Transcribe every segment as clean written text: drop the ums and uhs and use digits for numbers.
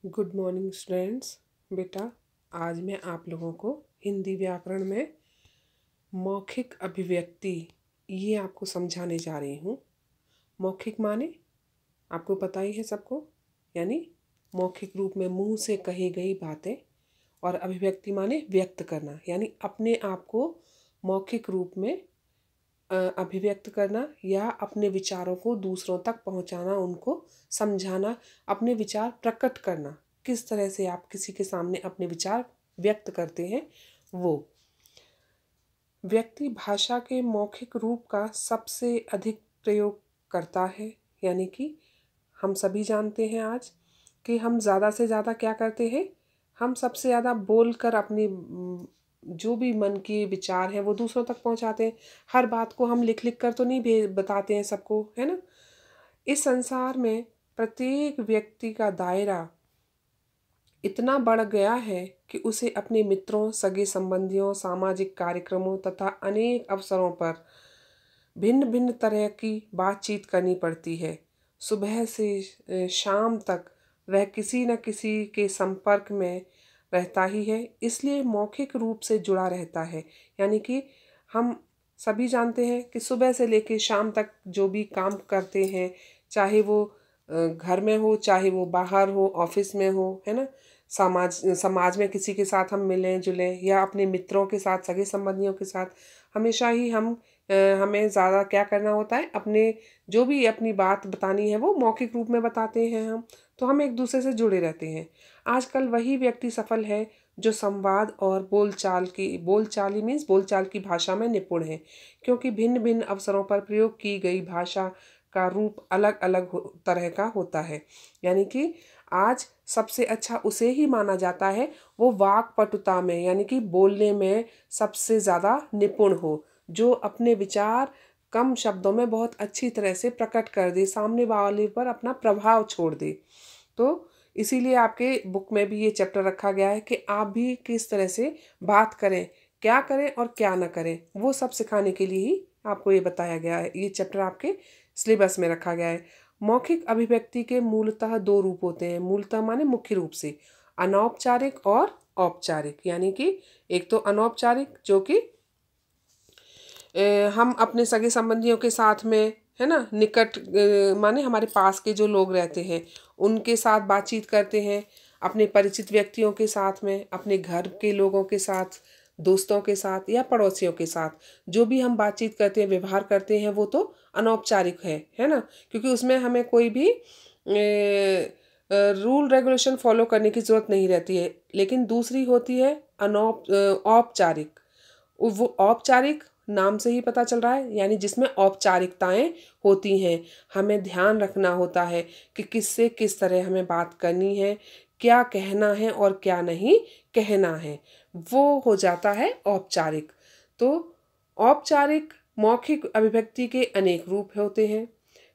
Good morning students. बेटा, आज मैं आप लोगों को हिंदी व्याकरण में मौखिक अभिव्यक्ति ये आपको समझाने जा रही हूँ। मौखिक माने आपको पता ही है सबको, यानी मौखिक रूप में मुंह से कही गई बातें, और अभिव्यक्ति माने व्यक्त करना, यानी अपने आप को मौखिक रूप में अभिव्यक्त करना या अपने विचारों को दूसरों तक पहुंचाना, उनको समझाना, अपने विचार प्रकट करना। किस तरह से आप किसी के सामने अपने विचार व्यक्त करते हैं, वो व्यक्ति भाषा के मौखिक रूप का सबसे अधिक प्रयोग करता है। यानी कि हम सभी जानते हैं आज कि हम ज़्यादा से ज़्यादा क्या करते हैं, हम सबसे ज़्यादा बोलकर अपनी जो भी मन के विचार हैं वो दूसरों तक पहुंचाते हैं। हर बात को हम लिख लिख कर तो नहीं बताते हैं सबको, है ना। इस संसार में प्रत्येक व्यक्ति का दायरा इतना बढ़ गया है कि उसे अपने मित्रों, सगे संबंधियों, सामाजिक कार्यक्रमों तथा अनेक अवसरों पर भिन्न भिन्न तरह की बातचीत करनी पड़ती है। सुबह से शाम तक वह किसी न किसी के संपर्क में रहता ही है, इसलिए मौखिक रूप से जुड़ा रहता है। यानी कि हम सभी जानते हैं कि सुबह से लेकर शाम तक जो भी काम करते हैं, चाहे वो घर में हो, चाहे वो बाहर हो, ऑफिस में हो, है ना, समाज में किसी के साथ हम मिलें जुलें या अपने मित्रों के साथ, सगे संबंधियों के साथ, हमेशा ही हमें ज़्यादा क्या करना होता है, अपने जो भी अपनी बात बतानी है वो मौखिक रूप में बताते हैं तो हम एक दूसरे से जुड़े रहते हैं। आजकल वही व्यक्ति सफल है जो संवाद और बोलचाल मीन्स बोलचाल की भाषा में निपुण है, क्योंकि भिन्न भिन्न अवसरों पर प्रयोग की गई भाषा का रूप अलग अलग तरह का होता है। यानी कि आज सबसे अच्छा उसे ही माना जाता है वो वाक्पटुता में, यानी कि बोलने में सबसे ज़्यादा निपुण हो, जो अपने विचार कम शब्दों में बहुत अच्छी तरह से प्रकट कर दे, सामने वाले पर अपना प्रभाव छोड़ दे। तो इसीलिए आपके बुक में भी ये चैप्टर रखा गया है कि आप भी किस तरह से बात करें, क्या करें और क्या ना करें, वो सब सिखाने के लिए ही आपको ये बताया गया है। ये चैप्टर आपके सिलेबस में रखा गया है। मौखिक अभिव्यक्ति के मूलतः दो रूप होते हैं। मूलतः माने मुख्य रूप से अनौपचारिक और औपचारिक। यानी कि एक तो अनौपचारिक जो कि हम अपने सगे संबंधियों के साथ में, है ना, निकट माने हमारे पास के जो लोग रहते हैं उनके साथ बातचीत करते हैं, अपने परिचित व्यक्तियों के साथ में, अपने घर के लोगों के साथ, दोस्तों के साथ या पड़ोसियों के साथ जो भी हम बातचीत करते हैं, व्यवहार करते हैं, वो तो अनौपचारिक है ना, क्योंकि उसमें हमें कोई भी रूल रेगुलेशन फॉलो करने की ज़रूरत नहीं रहती है। लेकिन दूसरी होती है औपचारिक। वो औपचारिक नाम से ही पता चल रहा है, यानी जिसमें औपचारिकताएं होती हैं। हमें ध्यान रखना होता है कि किससे किस तरह हमें बात करनी है, क्या कहना है और क्या नहीं कहना है, वो हो जाता है औपचारिक। तो औपचारिक मौखिक अभिव्यक्ति के अनेक रूप होते हैं,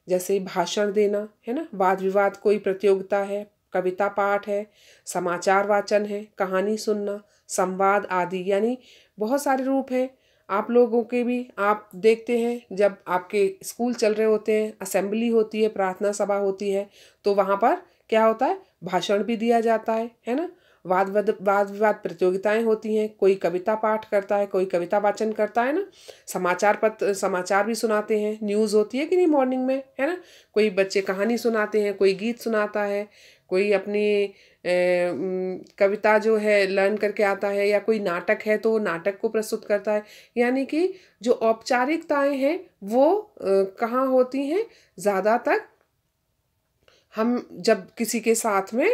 जैसे भाषण देना, है ना, वाद विवाद कोई प्रतियोगिता है, कविता पाठ है, समाचार वाचन है, कहानी सुनना, संवाद आदि, यानी बहुत सारे रूप हैं। आप लोगों के भी आप देखते हैं जब आपके स्कूल चल रहे होते हैं, असेंबली होती है, प्रार्थना सभा होती है, तो वहाँ पर क्या होता है, भाषण भी दिया जाता है ना। वाद विवाद प्रतियोगिताएं होती हैं, कोई कविता पाठ करता है, कोई कविता वाचन करता है ना। समाचार भी सुनाते हैं, न्यूज़ होती है कि नहीं मॉर्निंग में, है ना। कोई बच्चे कहानी सुनाते हैं, कोई गीत सुनाता है, कोई अपनी कविता जो है लर्न करके आता है, या कोई नाटक है तो वो नाटक को प्रस्तुत करता है। यानी कि जो औपचारिकताएं हैं वो कहाँ होती हैं, ज़्यादातर हम जब किसी के साथ में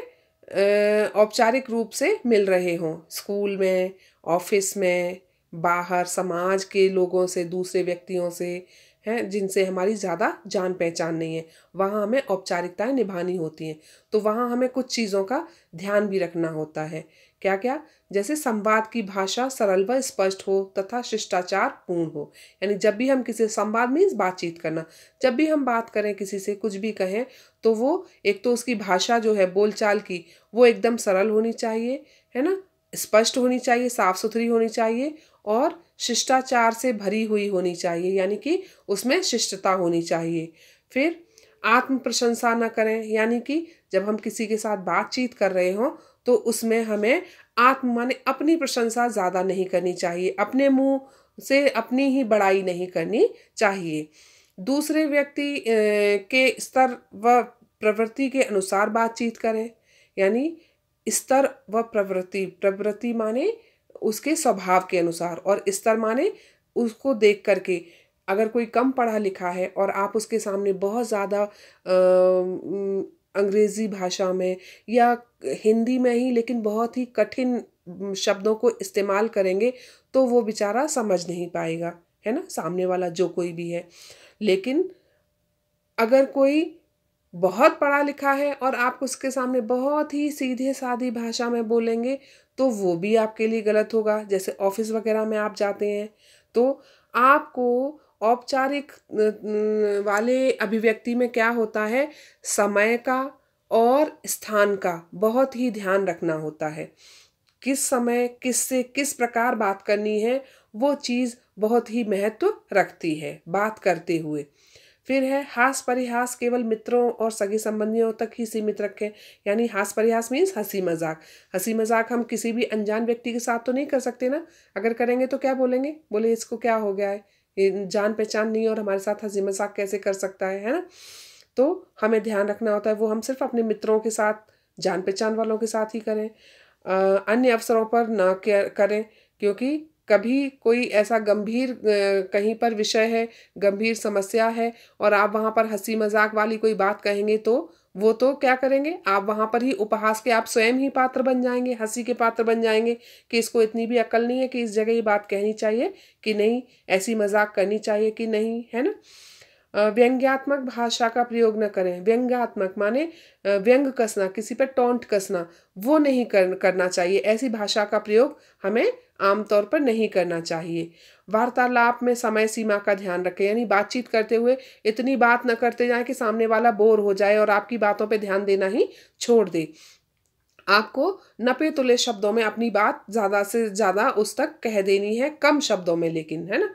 औपचारिक रूप से मिल रहे हों, स्कूल में, ऑफिस में, बाहर समाज के लोगों से, दूसरे व्यक्तियों से, हैं जिनसे हमारी ज़्यादा जान पहचान नहीं है, वहाँ हमें औपचारिकताएं निभानी होती हैं। तो वहाँ हमें कुछ चीज़ों का ध्यान भी रखना होता है। क्या क्या, जैसे संवाद की भाषा सरल व स्पष्ट हो तथा शिष्टाचार पूर्ण हो। यानी जब भी हम किसी, संवाद मीन्स बातचीत करना, जब भी हम बात करें किसी से, कुछ भी कहें, तो वो एक तो उसकी भाषा जो है बोलचाल की, वो एकदम सरल होनी चाहिए, है ना, स्पष्ट होनी चाहिए, साफ सुथरी होनी चाहिए, और शिष्टाचार से भरी हुई होनी चाहिए, यानी कि उसमें शिष्टता होनी चाहिए। फिर आत्म प्रशंसा न करें, यानी कि जब हम किसी के साथ बातचीत कर रहे हों तो उसमें हमें आत्म माने अपनी प्रशंसा ज़्यादा नहीं करनी चाहिए, अपने मुंह से अपनी ही बड़ाई नहीं करनी चाहिए। दूसरे व्यक्ति के स्तर व प्रवृत्ति के अनुसार बातचीत करें, यानी स्तर व प्रवृत्ति, प्रवृत्ति माने उसके स्वभाव के अनुसार और स्तर माने उसको देख करके। अगर कोई कम पढ़ा लिखा है और आप उसके सामने बहुत ज़्यादा अंग्रेज़ी भाषा में या हिंदी में ही लेकिन बहुत ही कठिन शब्दों को इस्तेमाल करेंगे तो वो बेचारा समझ नहीं पाएगा, है ना, सामने वाला जो कोई भी है। लेकिन अगर कोई बहुत पढ़ा लिखा है और आप उसके सामने बहुत ही सीधे सादी भाषा में बोलेंगे तो वो भी आपके लिए गलत होगा। जैसे ऑफिस वगैरह में आप जाते हैं तो आपको औपचारिक वाले अभिव्यक्ति में क्या होता है, समय का और स्थान का बहुत ही ध्यान रखना होता है। किस समय किससे किस प्रकार बात करनी है वो चीज़ बहुत ही महत्व रखती है बात करते हुए। फिर है हास परिहास केवल मित्रों और सगे संबंधियों तक ही सीमित रखें, यानी हास परिहास मीन्स हंसी मजाक। हंसी मजाक हम किसी भी अनजान व्यक्ति के साथ तो नहीं कर सकते ना, अगर करेंगे तो क्या बोलेंगे, बोले इसको क्या हो गया है, ये जान पहचान नहीं है और हमारे साथ हंसी मजाक कैसे कर सकता है ना। तो हमें ध्यान रखना होता है वो हम सिर्फ अपने मित्रों के साथ, जान पहचान वालों के साथ ही करें, अन्य अवसरों पर ना करें, क्योंकि कभी कोई ऐसा गंभीर कहीं पर विषय है, गंभीर समस्या है और आप वहाँ पर हंसी मजाक वाली कोई बात कहेंगे तो वो तो क्या करेंगे, आप वहाँ पर ही उपहास के आप स्वयं ही पात्र बन जाएंगे, हंसी के पात्र बन जाएंगे कि इसको इतनी भी अक्ल नहीं है कि इस जगह ये बात कहनी चाहिए कि नहीं, ऐसी मजाक करनी चाहिए कि नहीं, है ना। व्यंग्यात्मक भाषा का प्रयोग न करें। व्यंग्यात्मक माने व्यंग कसना, किसी पर टोंट कसना, वो नहीं करना चाहिए। ऐसी भाषा का प्रयोग हमें आमतौर पर नहीं करना चाहिए। वार्तालाप में समय सीमा का ध्यान रखें, यानी बातचीत करते हुए इतनी बात न करते जाएं कि सामने वाला बोर हो जाए और आपकी बातों पे ध्यान देना ही छोड़ दे। आपको नपे तुले शब्दों में अपनी बात ज़्यादा से ज़्यादा उस तक कह देनी है, कम शब्दों में लेकिन, है ना।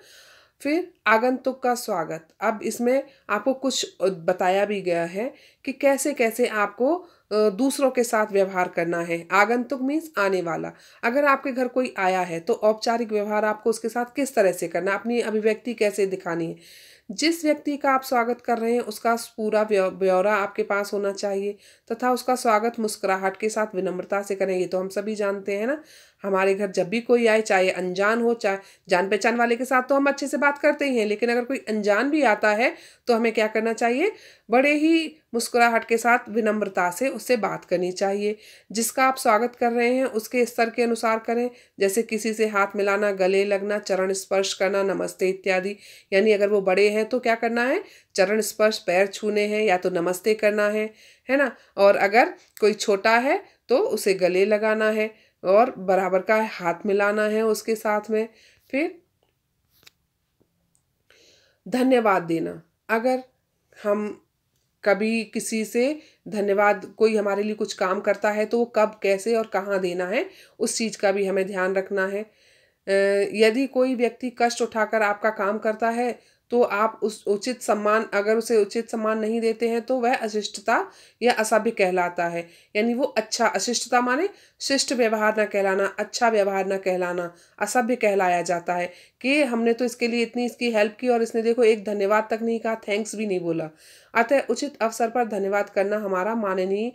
फिर आगंतुक का स्वागत। अब इसमें आपको कुछ बताया भी गया है कि कैसे कैसे आपको दूसरों के साथ व्यवहार करना है। आगंतुक मीन्स आने वाला। अगर आपके घर कोई आया है तो औपचारिक व्यवहार आपको उसके साथ किस तरह से करना, अपनी अभिव्यक्ति कैसे दिखानी है। जिस व्यक्ति का आप स्वागत कर रहे हैं उसका पूरा ब्यौरा आपके पास होना चाहिए तथा उसका स्वागत मुस्कुराहट के साथ विनम्रता से करें। ये तो हम सभी जानते हैं ना, हमारे घर जब भी कोई आए, चाहे अनजान हो चाहे जान पहचान वाले के साथ तो हम अच्छे से बात करते ही हैं, लेकिन अगर कोई अनजान भी आता है तो हमें क्या करना चाहिए, बड़े ही मुस्कुराहट के साथ विनम्रता से उससे बात करनी चाहिए। जिसका आप स्वागत कर रहे हैं उसके स्तर के अनुसार करें, जैसे किसी से हाथ मिलाना, गले लगना, चरण स्पर्श करना, नमस्ते इत्यादि। यानी अगर वो बड़े हैं तो क्या करना है, चरण स्पर्श, पैर छूने हैं या तो नमस्ते करना है ना। और अगर कोई छोटा है तो उसे गले लगाना है और बराबर का हाथ मिलाना है उसके साथ में। फिर धन्यवाद देना। अगर हम कभी किसी से धन्यवाद, कोई हमारे लिए कुछ काम करता है तो वो कब, कैसे और कहाँ देना है उस चीज़ का भी हमें ध्यान रखना है। यदि कोई व्यक्ति कष्ट उठाकर आपका काम करता है तो आप उस उचित सम्मान, अगर उसे उचित सम्मान नहीं देते हैं तो वह अशिष्टता या असभ्य कहलाता है। यानी वो अच्छा, अशिष्टता माने शिष्ट व्यवहार न कहलाना, अच्छा व्यवहार न कहलाना, असभ्य कहलाया जाता है कि हमने तो इसके लिए इतनी इसकी हेल्प की और इसने देखो एक धन्यवाद तक नहीं कहा, थैंक्स भी नहीं बोला। अतः उचित अवसर पर धन्यवाद करना हमारा माननीय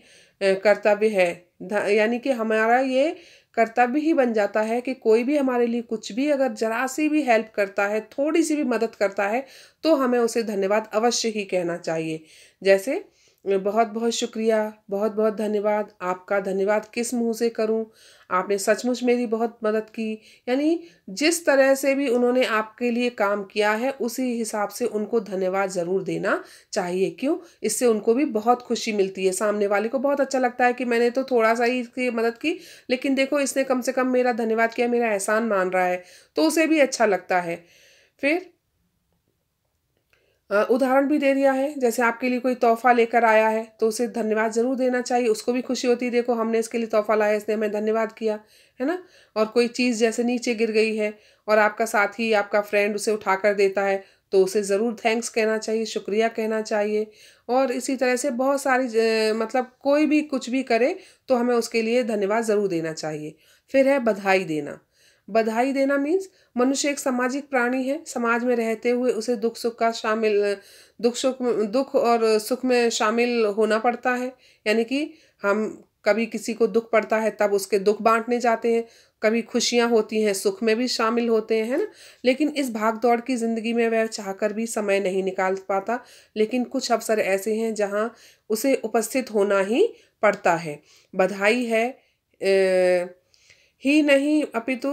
कर्तव्य है। यानी कि हमारा ये कर्तव्य ही बन जाता है कि कोई भी हमारे लिए कुछ भी अगर जरा सी भी हेल्प करता है, थोड़ी सी भी मदद करता है तो हमें उसे धन्यवाद अवश्य ही कहना चाहिए। जैसे बहुत बहुत शुक्रिया, बहुत बहुत धन्यवाद, आपका धन्यवाद किस मुंह से करूं, आपने सचमुच मेरी बहुत मदद की। यानी जिस तरह से भी उन्होंने आपके लिए काम किया है उसी हिसाब से उनको धन्यवाद ज़रूर देना चाहिए। क्यों, इससे उनको भी बहुत खुशी मिलती है, सामने वाले को बहुत अच्छा लगता है कि मैंने तो थोड़ा सा ही इसकी मदद की लेकिन देखो इसने कम से कम मेरा धन्यवाद किया, मेरा एहसान मान रहा है, तो उसे भी अच्छा लगता है। फिर उदाहरण भी दे दिया है, जैसे आपके लिए कोई तोहफा लेकर आया है तो उसे धन्यवाद ज़रूर देना चाहिए, उसको भी खुशी होती है, देखो हमने इसके लिए तोहफा लाया, इसने हमें धन्यवाद किया, है ना। और कोई चीज़ जैसे नीचे गिर गई है और आपका साथी, आपका फ्रेंड उसे उठाकर देता है तो उसे ज़रूर थैंक्स कहना चाहिए, शुक्रिया कहना चाहिए। और इसी तरह से बहुत सारी मतलब कोई भी कुछ भी करे तो हमें उसके लिए धन्यवाद ज़रूर देना चाहिए। फिर है बधाई देना। बधाई देना मीन्स मनुष्य एक सामाजिक प्राणी है, समाज में रहते हुए उसे दुख सुख का शामिल दुख और सुख में शामिल होना पड़ता है। यानी कि हम कभी किसी को दुख पड़ता है तब उसके दुख बांटने जाते हैं, कभी खुशियां होती हैं सुख में भी शामिल होते हैं, है ना। लेकिन इस भाग दौड़ की ज़िंदगी में वह चाहकर भी समय नहीं निकाल पाता, लेकिन कुछ अवसर ऐसे हैं जहां उसे उपस्थित होना ही पड़ता है। बधाई है ही नहीं अपितु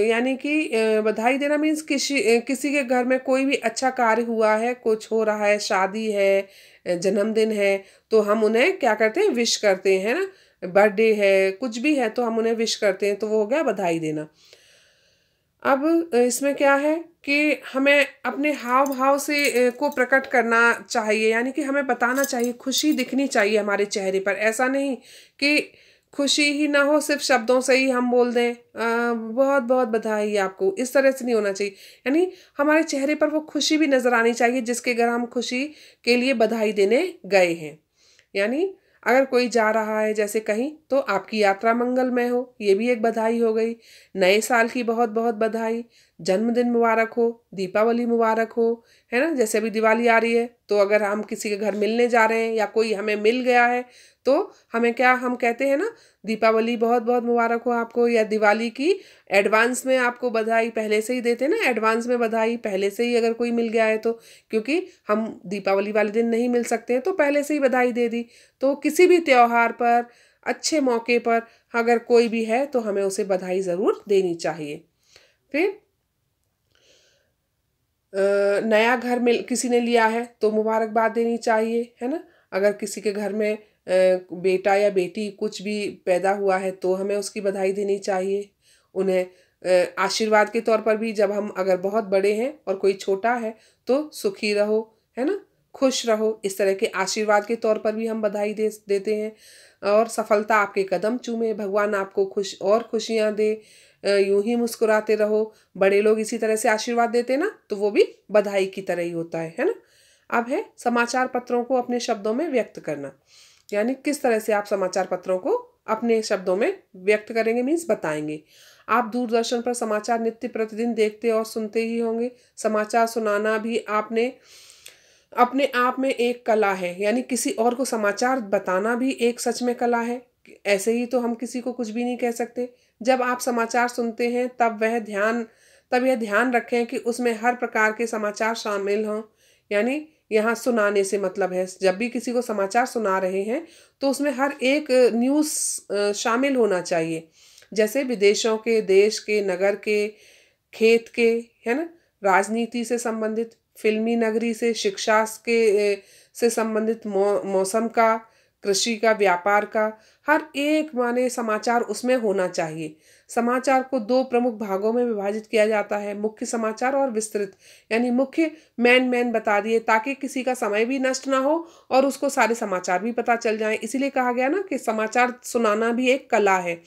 यानी कि बधाई देना मीन्स किसी के घर में कोई भी अच्छा कार्य हुआ है, कुछ हो रहा है, शादी है, जन्मदिन है, तो हम उन्हें क्या करते हैं, विश करते हैं ना। बर्थडे है, कुछ भी है तो हम उन्हें विश करते हैं, तो वो हो गया बधाई देना। अब इसमें क्या है कि हमें अपने हाव भाव से को प्रकट करना चाहिए, यानी कि हमें बताना चाहिए, खुशी दिखनी चाहिए हमारे चेहरे पर। ऐसा नहीं कि खुशी ही ना हो, सिर्फ शब्दों से ही हम बोल दें बहुत बहुत बधाई आपको, इस तरह से नहीं होना चाहिए। यानी हमारे चेहरे पर वो खुशी भी नज़र आनी चाहिए जिसके घर हम खुशी के लिए बधाई देने गए हैं। यानी अगर कोई जा रहा है जैसे कहीं, तो आपकी यात्रा मंगलमय हो, ये भी एक बधाई हो गई। नए साल की बहुत बहुत बधाई, जन्मदिन मुबारक हो, दीपावली मुबारक हो, है ना। जैसे अभी दिवाली आ रही है तो अगर हम किसी के घर मिलने जा रहे हैं या कोई हमें मिल गया है तो हमें क्या हम कहते हैं ना, दीपावली बहुत बहुत मुबारक हो आपको, या दिवाली की एडवांस में आपको बधाई पहले से ही देते हैं ना, एडवांस में बधाई पहले से ही अगर कोई मिल गया है तो, क्योंकि हम दीपावली वाले दिन नहीं मिल सकते हैं तो पहले से ही बधाई दे दी। तो किसी भी त्योहार पर, अच्छे मौके पर अगर कोई भी है तो हमें उसे बधाई ज़रूर देनी चाहिए। फिर नया घर में किसी ने लिया है तो मुबारकबाद देनी चाहिए, है ना। अगर किसी के घर में बेटा या बेटी कुछ भी पैदा हुआ है तो हमें उसकी बधाई देनी चाहिए। उन्हें आशीर्वाद के तौर पर भी, जब हम अगर बहुत बड़े हैं और कोई छोटा है तो सुखी रहो, है ना, खुश रहो, इस तरह के आशीर्वाद के तौर पर भी हम बधाई देते हैं। और सफलता आपके कदम चूमे, भगवान आपको खुशियाँ दे, यूं ही मुस्कुराते रहो, बड़े लोग इसी तरह से आशीर्वाद देते ना, तो वो भी बधाई की तरह ही होता है ना। अब है समाचार पत्रों को अपने शब्दों में व्यक्त करना। यानी किस तरह से आप समाचार पत्रों को अपने शब्दों में व्यक्त करेंगे, मीन्स बताएंगे। आप दूरदर्शन पर समाचार नित्य प्रतिदिन देखते और सुनते ही होंगे। समाचार सुनाना भी आपने अपने आप में एक कला है, यानी किसी और को समाचार बताना भी एक सच में कला है। ऐसे ही तो हम किसी को कुछ भी नहीं कह सकते। जब आप समाचार सुनते हैं तब यह ध्यान रखें कि उसमें हर प्रकार के समाचार शामिल हों। यानी यहाँ सुनाने से मतलब है, जब भी किसी को समाचार सुना रहे हैं तो उसमें हर एक न्यूज़ शामिल होना चाहिए। जैसे विदेशों के, देश के, नगर के, खेत के, है ना, राजनीति से संबंधित, फिल्मी नगरी से, शिक्षा के से संबंधित, मौसम का, कृषि का, व्यापार का, हर एक माने समाचार उसमें होना चाहिए। समाचार को दो प्रमुख भागों में विभाजित किया जाता है, मुख्य समाचार और विस्तृत। यानी मुख्य मेन बता दिए ताकि किसी का समय भी नष्ट ना हो और उसको सारे समाचार भी पता चल जाएं। इसीलिए कहा गया ना कि समाचार सुनाना भी एक कला है।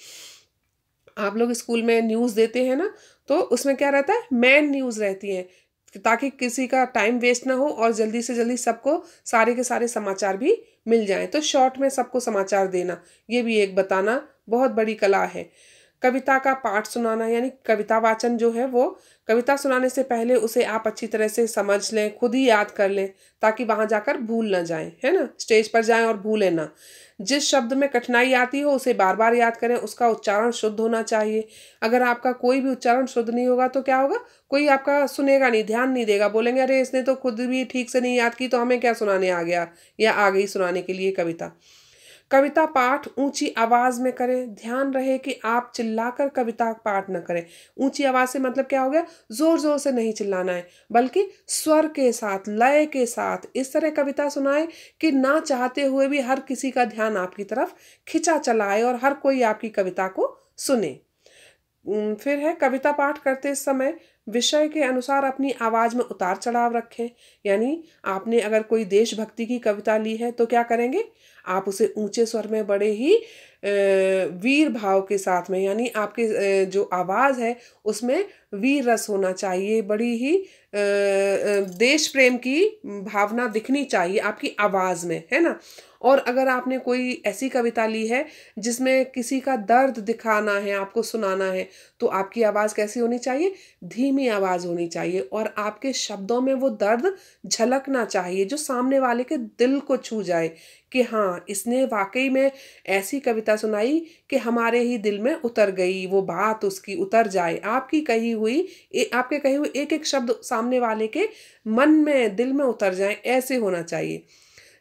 आप लोग स्कूल में न्यूज़ देते हैं ना, तो उसमें क्या रहता है, मेन न्यूज़ रहती है, ताकि किसी का टाइम वेस्ट ना हो और जल्दी से जल्दी सबको सारे के सारे समाचार भी मिल जाएं। तो शॉर्ट में सबको समाचार देना, ये भी एक बताना बहुत बड़ी कला है। कविता का पाठ सुनाना, यानी कविता वाचन जो है वो, कविता सुनाने से पहले उसे आप अच्छी तरह से समझ लें, खुद ही याद कर लें, ताकि वहाँ जाकर भूल ना जाएं, है ना, स्टेज पर जाएं और भूलें ना। जिस शब्द में कठिनाई आती हो उसे बार बार याद करें, उसका उच्चारण शुद्ध होना चाहिए। अगर आपका कोई भी उच्चारण शुद्ध नहीं होगा तो क्या होगा, कोई आपका सुनेगा नहीं, ध्यान नहीं देगा, बोलेंगे अरे इसने तो खुद भी ठीक से नहीं याद की तो हमें क्या सुनाने आ गया या आ गई सुनाने के लिए कविता। कविता पाठ ऊंची आवाज में करें। ध्यान रहे कि आप चिल्लाकर कविता पाठ न करें। ऊंची आवाज से मतलब क्या हो गया, जोर जोर से नहीं चिल्लाना है, बल्कि स्वर के साथ, लय के साथ इस तरह कविता सुनाए कि ना चाहते हुए भी हर किसी का ध्यान आपकी तरफ खिंचा चला आए और हर कोई आपकी कविता को सुने। फिर है कविता पाठ करते समय विषय के अनुसार अपनी आवाज में उतार चढ़ाव रखें। यानी आपने अगर कोई देशभक्ति की कविता ली है तो क्या करेंगे, आप उसे ऊंचे स्वर में बड़े ही वीर भाव के साथ में, यानी आपके जो आवाज़ है उसमें वीर रस होना चाहिए, बड़ी ही देश प्रेम की भावना दिखनी चाहिए आपकी आवाज़ में, है ना। और अगर आपने कोई ऐसी कविता ली है जिसमें किसी का दर्द दिखाना है, आपको सुनाना है, तो आपकी आवाज़ कैसी होनी चाहिए? धीमी आवाज़ होनी चाहिए और आपके शब्दों में वो दर्द झलकना चाहिए जो सामने वाले के दिल को छू जाए कि हाँ, इसने वाकई में ऐसी कविता सुनाई कि हमारे ही दिल में उतर गई, वो बात उसकी उतर जाए। आपके कहे हुए एक एक शब्द सामने वाले के मन में, दिल में उतर जाए, ऐसे होना चाहिए।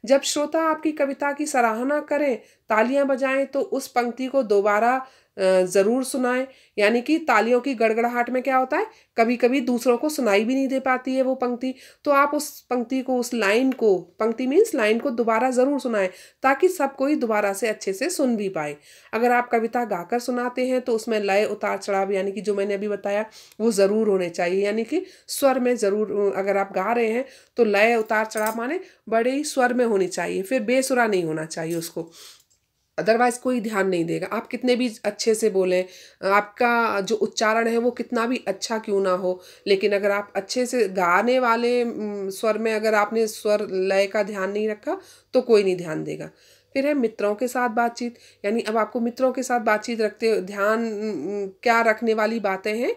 जब श्रोता आपकी कविता की सराहना करें, तालियां बजाएं, तो उस पंक्ति को दोबारा ज़रूर सुनाएं। यानी कि तालियों की गड़गड़ाहट में क्या होता है, कभी कभी दूसरों को सुनाई भी नहीं दे पाती है वो पंक्ति, तो आप उस पंक्ति को, उस लाइन को, पंक्ति मीन्स लाइन को दोबारा ज़रूर सुनाएं ताकि सब कोई दोबारा से अच्छे से सुन भी पाए। अगर आप कविता गाकर सुनाते हैं तो उसमें लय, उतार चढ़ाव, यानी कि जो मैंने अभी बताया वो ज़रूर होने चाहिए। यानी कि स्वर में ज़रूर, अगर आप गा रहे हैं तो लय, उतार चढ़ाव माने बड़े ही स्वर में होनी चाहिए, फिर बेसुरा नहीं होना चाहिए उसको, अदरवाइज कोई ध्यान नहीं देगा। आप कितने भी अच्छे से बोलें, आपका जो उच्चारण है वो कितना भी अच्छा क्यों ना हो, लेकिन अगर आप अच्छे से गाने वाले स्वर में अगर आपने स्वर लय का ध्यान नहीं रखा तो कोई नहीं ध्यान देगा। फिर है मित्रों के साथ बातचीत, यानी अब आपको मित्रों के साथ बातचीत रखते ध्यान क्या रखने वाली बातें हैं।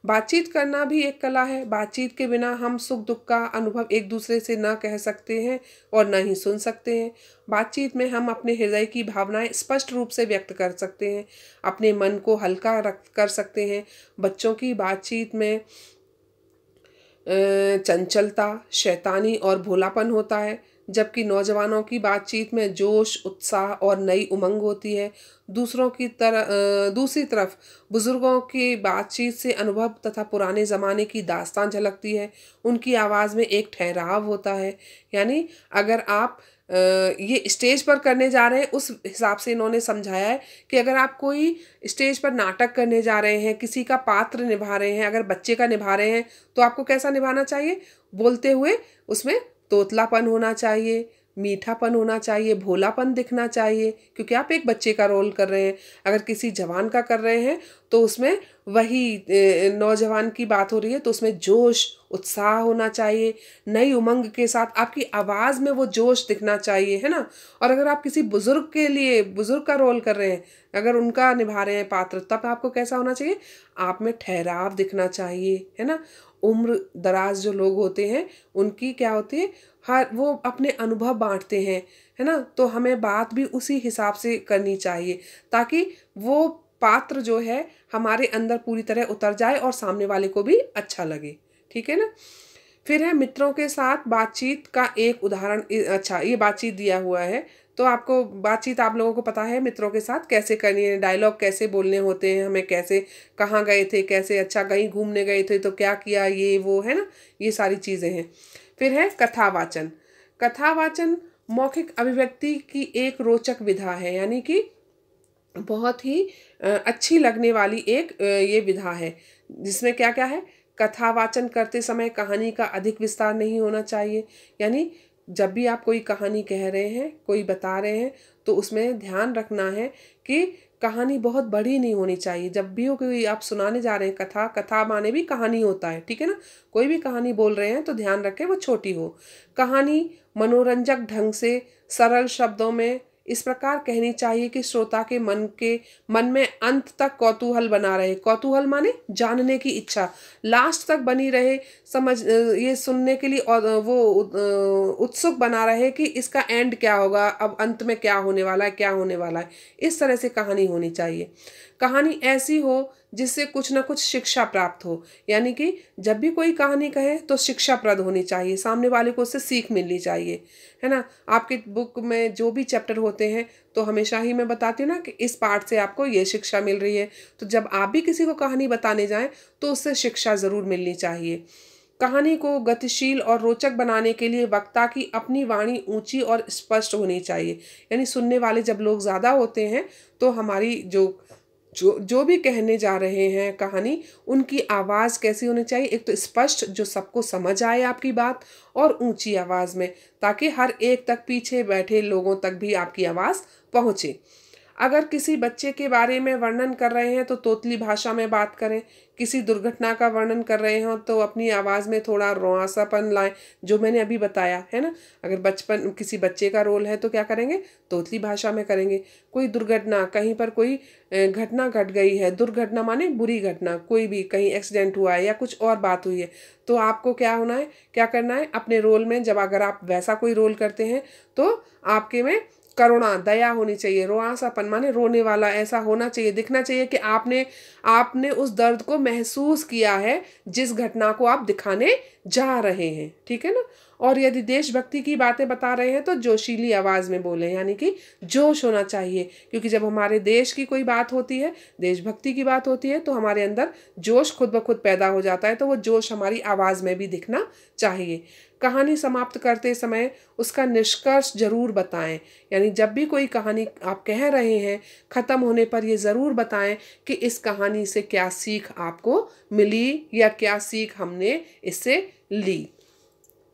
बातचीत करना भी एक कला है। बातचीत के बिना हम सुख दुख का अनुभव एक दूसरे से ना कह सकते हैं और ना ही सुन सकते हैं। बातचीत में हम अपने हृदय की भावनाएं स्पष्ट रूप से व्यक्त कर सकते हैं, अपने मन को हल्का कर सकते हैं। बच्चों की बातचीत में चंचलता, शैतानी और भोलापन होता है, जबकि नौजवानों की बातचीत में जोश, उत्साह और नई उमंग होती है। दूसरी तरफ बुजुर्गों की बातचीत से अनुभव तथा पुराने ज़माने की दास्तान झलकती है। उनकी आवाज़ में एक ठहराव होता है। यानी अगर आप ये स्टेज पर करने जा रहे हैं, उस हिसाब से इन्होंने समझाया है कि अगर आप कोई स्टेज पर नाटक करने जा रहे हैं, किसी का पात्र निभा रहे हैं, अगर बच्चे का निभा रहे हैं तो आपको कैसा निभाना चाहिए? बोलते हुए उसमें तोतलापन होना चाहिए, मीठापन होना चाहिए, भोलापन दिखना चाहिए, क्योंकि आप एक बच्चे का रोल कर रहे हैं। अगर किसी जवान का कर रहे हैं तो उसमें वही नौजवान की बात हो रही है तो उसमें जोश, उत्साह होना चाहिए, नई उमंग के साथ आपकी आवाज़ में वो जोश दिखना चाहिए, है ना। और अगर आप किसी बुजुर्ग के लिए, बुजुर्ग का रोल कर रहे हैं, अगर उनका निभा रहे हैं पात्र, तब आपको कैसा होना चाहिए? आप में ठहराव दिखना चाहिए, है ना। उम्र दराज जो लोग होते हैं उनकी क्या होती है, हर वो अपने अनुभव बांटते हैं, है ना। तो हमें बात भी उसी हिसाब से करनी चाहिए ताकि वो पात्र जो है हमारे अंदर पूरी तरह उतर जाए और सामने वाले को भी अच्छा लगे, ठीक है ना। फिर है मित्रों के साथ बातचीत का एक उदाहरण। अच्छा, ये बातचीत दिया हुआ है तो आपको बातचीत, आप लोगों को पता है मित्रों के साथ कैसे करनी है, डायलॉग कैसे बोलने होते हैं, हमें कैसे, कहाँ गए थे, कैसे, अच्छा कहीं घूमने गए थे तो क्या किया, ये वो, है ना, ये सारी चीज़ें हैं। फिर है कथावाचन। कथावाचन मौखिक अभिव्यक्ति की एक रोचक विधा है, यानी कि बहुत ही अच्छी लगने वाली एक ये विधा है, जिसमें क्या क्या है, कथावाचन करते समय कहानी का अधिक विस्तार नहीं होना चाहिए। यानी जब भी आप कोई कहानी कह रहे हैं, कोई बता रहे हैं, तो उसमें ध्यान रखना है कि कहानी बहुत बड़ी नहीं होनी चाहिए। जब भी हो कोई आप सुनाने जा रहे हैं कथा, कथा माने भी कहानी होता है, ठीक है ना। कोई भी कहानी बोल रहे हैं तो ध्यान रखें वो छोटी हो। कहानी मनोरंजक ढंग से सरल शब्दों में इस प्रकार कहनी चाहिए कि श्रोता के मन में अंत तक कौतूहल बना रहे। कौतूहल माने जानने की इच्छा लास्ट तक बनी रहे, ये सुनने के लिए, और वो उत्सुक बना रहे कि इसका एंड क्या होगा, अब अंत में क्या होने वाला है, क्या होने वाला है। इस तरह से कहानी होनी चाहिए। कहानी ऐसी हो जिससे कुछ ना कुछ शिक्षा प्राप्त हो। यानी कि जब भी कोई कहानी कहे तो शिक्षाप्रद होनी चाहिए, सामने वाले को उससे सीख मिलनी चाहिए, है ना। आपके बुक में जो भी चैप्टर होते हैं तो हमेशा ही मैं बताती हूँ ना कि इस पार्ट से आपको ये शिक्षा मिल रही है, तो जब आप भी किसी को कहानी बताने जाएं तो उससे शिक्षा ज़रूर मिलनी चाहिए। कहानी को गतिशील और रोचक बनाने के लिए वक्ता की अपनी वाणी ऊंची और स्पष्ट होनी चाहिए। यानी सुनने वाले जब लोग ज़्यादा होते हैं तो हमारी जो जो जो भी कहने जा रहे हैं कहानी, उनकी आवाज़ कैसी होनी चाहिए, एक तो स्पष्ट जो सबको समझ आए आपकी बात, और ऊंची आवाज़ में, ताकि हर एक तक, पीछे बैठे लोगों तक भी आपकी आवाज़ पहुँचे। अगर किसी बच्चे के बारे में वर्णन कर रहे हैं तो तोतली भाषा में बात करें। किसी दुर्घटना का वर्णन कर रहे हो तो अपनी आवाज़ में थोड़ा रोआसापन लाएं, जो मैंने अभी बताया है ना। अगर बचपन किसी बच्चे का रोल है तो क्या करेंगे, तोतली भाषा में करेंगे। कोई दुर्घटना, कहीं पर कोई घटना घट गई है, दुर्घटना माने बुरी घटना, कोई भी कहीं एक्सीडेंट हुआ है या कुछ और बात हुई है, तो आपको क्या होना है, क्या करना है अपने रोल में, जब अगर आप वैसा कोई रोल करते हैं तो आपके में करुणा, दया होनी चाहिए। रोआसापन माने रोने वाला ऐसा होना चाहिए, दिखना चाहिए कि आपने उस दर्द को महसूस किया है जिस घटना को आप दिखाने जा रहे हैं, ठीक है ना। और यदि देशभक्ति की बातें बता रहे हैं तो जोशीली आवाज़ में बोलें, यानी कि जोश होना चाहिए, क्योंकि जब हमारे देश की कोई बात होती है, देशभक्ति की बात होती है, तो हमारे अंदर जोश खुद ब खुद पैदा हो जाता है, तो वो जोश हमारी आवाज़ में भी दिखना चाहिए। कहानी समाप्त करते समय उसका निष्कर्ष जरूर बताएं, यानी जब भी कोई कहानी आप कह रहे हैं, ख़त्म होने पर ये ज़रूर बताएं कि इस कहानी से क्या सीख आपको मिली या क्या सीख हमने इससे ली।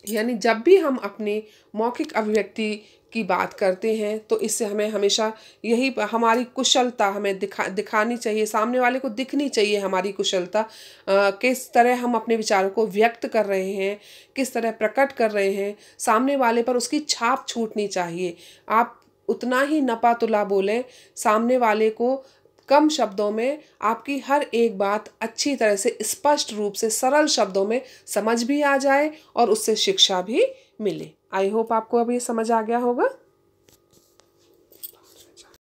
यानी जब भी हम अपनी मौखिक अभिव्यक्ति की बात करते हैं तो इससे हमें हमेशा यही हमारी कुशलता हमें दिखानी चाहिए, सामने वाले को दिखनी चाहिए हमारी कुशलता, किस तरह हम अपने विचारों को व्यक्त कर रहे हैं, किस तरह प्रकट कर रहे हैं, सामने वाले पर उसकी छाप छूटनी चाहिए। आप उतना ही नपा तुला बोलें, सामने वाले को कम शब्दों में आपकी हर एक बात अच्छी तरह से, स्पष्ट रूप से, सरल शब्दों में समझ भी आ जाए और उससे शिक्षा भी मिले। आई होप आपको अब ये समझ आ गया होगा।